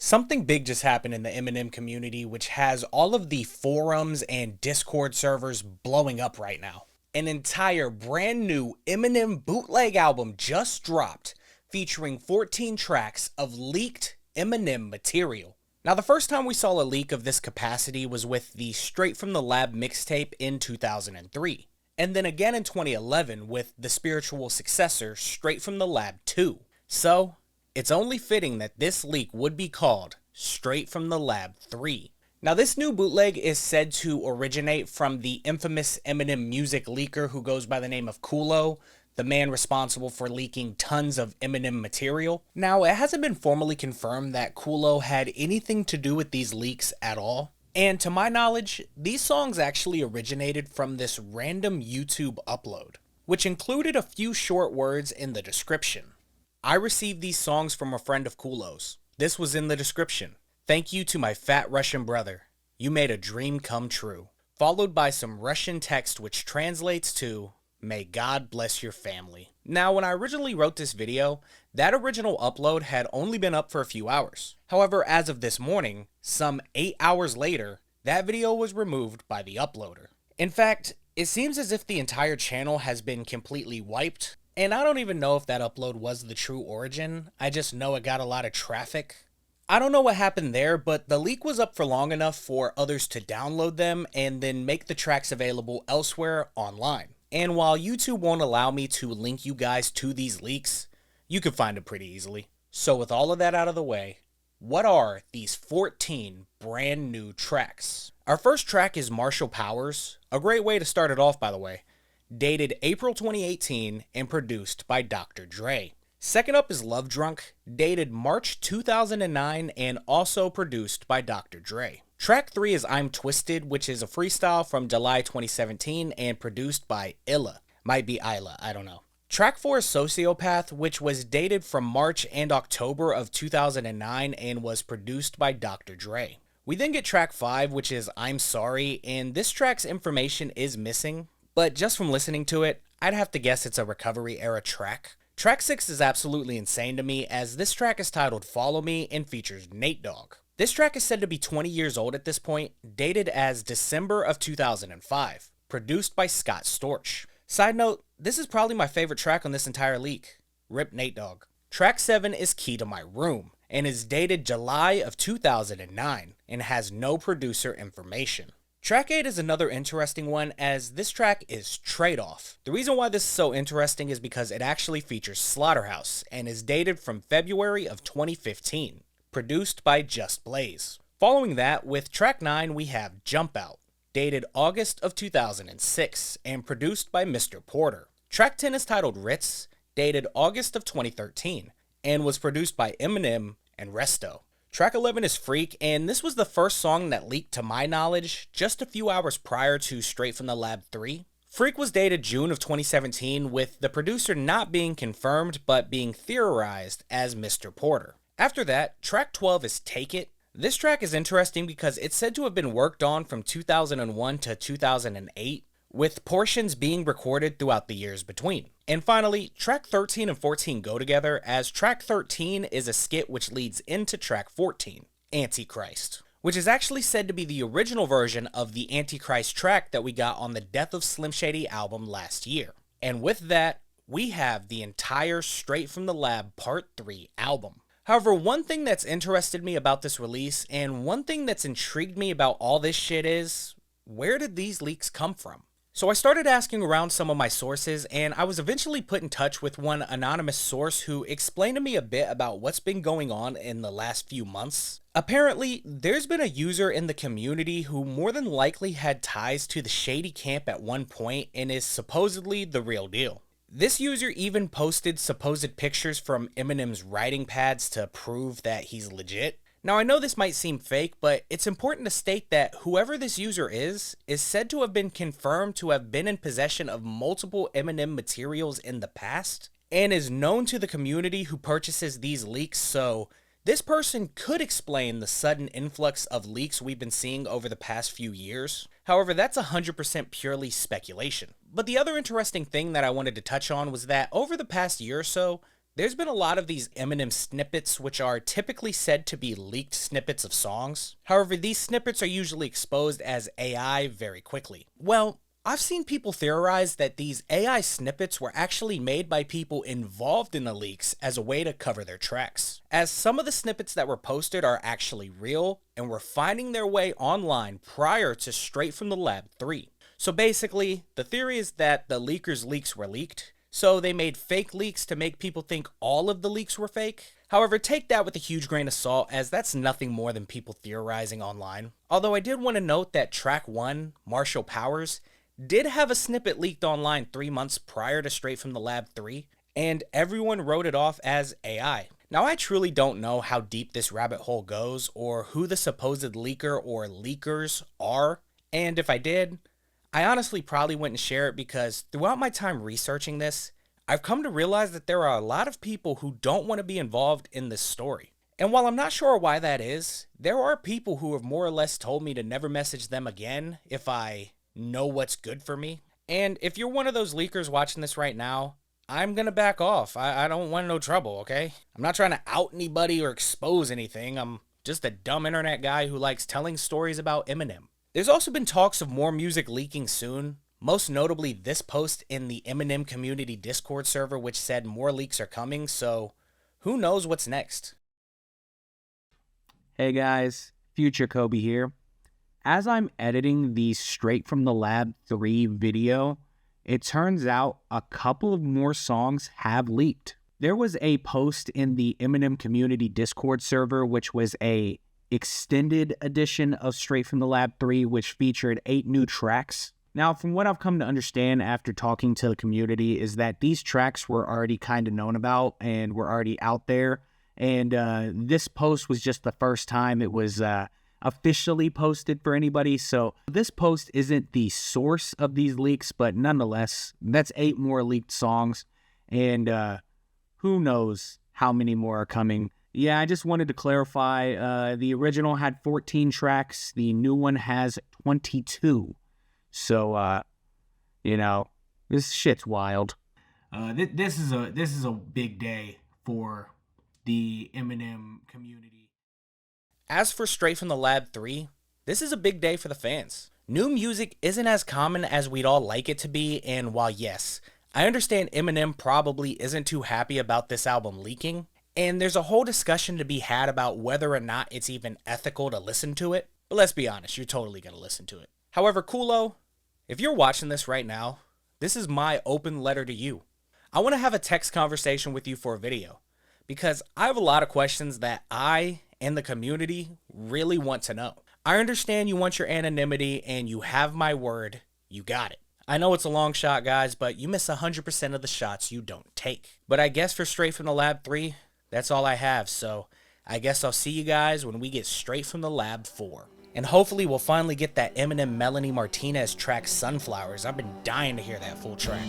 Something big just happened in the Eminem community, which has all of the forums and Discord servers blowing up right now. An entire brand new Eminem bootleg album just dropped, featuring 14 tracks of leaked Eminem material. Now, the first time we saw a leak of this capacity was with the Straight from the Lab mixtape in 2003, and then again in 2011 with the spiritual successor Straight from the Lab 2. So, it's only fitting that this leak would be called Straight from the Lab 3. Now, this new bootleg is said to originate from the infamous Eminem music leaker who goes by the name of KOOLO, the man responsible for leaking tons of Eminem material. Now, it hasn't been formally confirmed that KOOLO had anything to do with these leaks at all. And to my knowledge, these songs actually originated from this random YouTube upload, which included a few short words in the description. I received these songs from a friend of KOOLO's. This was in the description. Thank you to my fat Russian brother. You made a dream come true. Followed by some Russian text which translates to, may God bless your family. Now, when I originally wrote this video, that original upload had only been up for a few hours. However, as of this morning, some 8 hours later, that video was removed by the uploader. In fact, it seems as if the entire channel has been completely wiped. And I don't even know if that upload was the true origin. I just know it got a lot of traffic. I don't know what happened there, but the leak was up for long enough for others to download them and then make the tracks available elsewhere online. And while YouTube won't allow me to link you guys to these leaks, you can find them pretty easily. So with all of that out of the way, what are these 14 brand new tracks? Our first track is Marshall Powers, a great way to start it off, by the way. Dated April 2018 and produced by Dr. Dre. Second up is Love Drunk, dated March 2009 and also produced by Dr. Dre. Track 3 is I'm Twisted, which is a freestyle from July 2017 and produced by Illa. Might be Isla, I don't know. Track 4 is Sociopath, which was dated from March and October of 2009 and was produced by Dr. Dre. We then get track 5, which is I'm Sorry, and this track's information is missing. But just from listening to it, I'd have to guess it's a recovery era track. Track 6 is absolutely insane to me, as this track is titled Follow Me and features Nate Dogg. This track is said to be 20 years old at this point, dated as December of 2005, produced by Scott Storch. Side note, this is probably my favorite track on this entire leak. Rip Nate Dogg. Track 7 is Key to My Room, and is dated July of 2009, and has no producer information. Track 8 is another interesting one, as this track is Trade-Off. The reason why this is so interesting is because it actually features Slaughterhouse and is dated from February of 2015, produced by Just Blaze. Following that, with track 9 we have Jump Out, dated August of 2006 and produced by Mr. Porter. Track 10 is titled Ritz, dated August of 2013 and was produced by Eminem and Resto. Track 11 is Freak, and this was the first song that leaked to my knowledge just a few hours prior to Straight from the Lab 3. Freak was dated June of 2017, with the producer not being confirmed but being theorized as Mr. Porter. After that, track 12 is Take It. This track is interesting because it's said to have been worked on from 2001 to 2008, with portions being recorded throughout the years between. And finally, track 13 and 14 go together, as track 13 is a skit which leads into track 14, Antichrist, which is actually said to be the original version of the Antichrist track that we got on the Death of Slim Shady album last year. And with that, we have the entire Straight from the Lab Part 3 album. However, one thing that's interested me about this release, and one thing that's intrigued me about all this shit is, where did these leaks come from? So I started asking around some of my sources, and I was eventually put in touch with one anonymous source who explained to me a bit about what's been going on in the last few months. Apparently, there's been a user in the community who more than likely had ties to the shady camp at one point and is supposedly the real deal. This user even posted supposed pictures from Eminem's writing pads to prove that he's legit. Now, I know this might seem fake, but it's important to state that whoever this user is said to have been confirmed to have been in possession of multiple Eminem materials in the past, and is known to the community who purchases these leaks, so this person could explain the sudden influx of leaks we've been seeing over the past few years. However, that's 100% purely speculation. But the other interesting thing that I wanted to touch on was that over the past year or so, There's been a lot of these Eminem snippets, which are typically said to be leaked snippets of songs. However, these snippets are usually exposed as AI very quickly. Well, I've seen people theorize that these AI snippets were actually made by people involved in the leaks as a way to cover their tracks, as some of the snippets that were posted are actually real and were finding their way online prior to Straight from the Lab 3. So basically, the theory is that the leakers' leaks were leaked, so they made fake leaks to make people think all of the leaks were fake. However, take that with a huge grain of salt, as that's nothing more than people theorizing online. Although I did want to note that track 1, Marshall Powers, did have a snippet leaked online 3 months prior to Straight from the Lab 3, and everyone wrote it off as AI. Now, I truly don't know how deep this rabbit hole goes, or who the supposed leaker or leakers are, and if I did, I honestly probably wouldn't share it because throughout my time researching this, I've come to realize that there are a lot of people who don't want to be involved in this story. And while I'm not sure why that is, there are people who have more or less told me to never message them again if I know what's good for me. And if you're one of those leakers watching this right now, I'm gonna back off. I don't want no trouble, okay? I'm not trying to out anybody or expose anything. I'm just a dumb internet guy who likes telling stories about Eminem. There's also been talks of more music leaking soon, most notably this post in the Eminem community Discord server which said more leaks are coming, so who knows what's next. Hey guys, Future Kobe here. As I'm editing the Straight from the Lab 3 video, it turns out a couple of more songs have leaked. There was a post in the Eminem community Discord server which was a extended edition of Straight from the Lab 3, which featured 8 new tracks. Now, from what I've come to understand after talking to the community is that these tracks were already kind of known about and were already out there, and this post was just the first time it was officially posted for anybody, so this post isn't the source of these leaks, but nonetheless, that's 8 more leaked songs, and who knows how many more are coming. Yeah, I just wanted to clarify, the original had 14 tracks, the new one has 22. So, you know, this shit's wild. This is a big day for the Eminem community. As for Straight from the Lab 3, this is a big day for the fans. New music isn't as common as we'd all like it to be, and while yes, I understand Eminem probably isn't too happy about this album leaking, and there's a whole discussion to be had about whether or not it's even ethical to listen to it. But let's be honest, you're totally going to listen to it. However, KOOLO, if you're watching this right now, this is my open letter to you. I want to have a text conversation with you for a video, because I have a lot of questions that I and the community really want to know. I understand you want your anonymity, and you have my word, you got it. I know it's a long shot, guys, but you miss 100% of the shots you don't take. But I guess for Straight from the Lab 3, that's all I have, so I guess I'll see you guys when we get Straight from the Lab 4. And hopefully we'll finally get that Eminem Melanie Martinez track Sunflowers. I've been dying to hear that full track.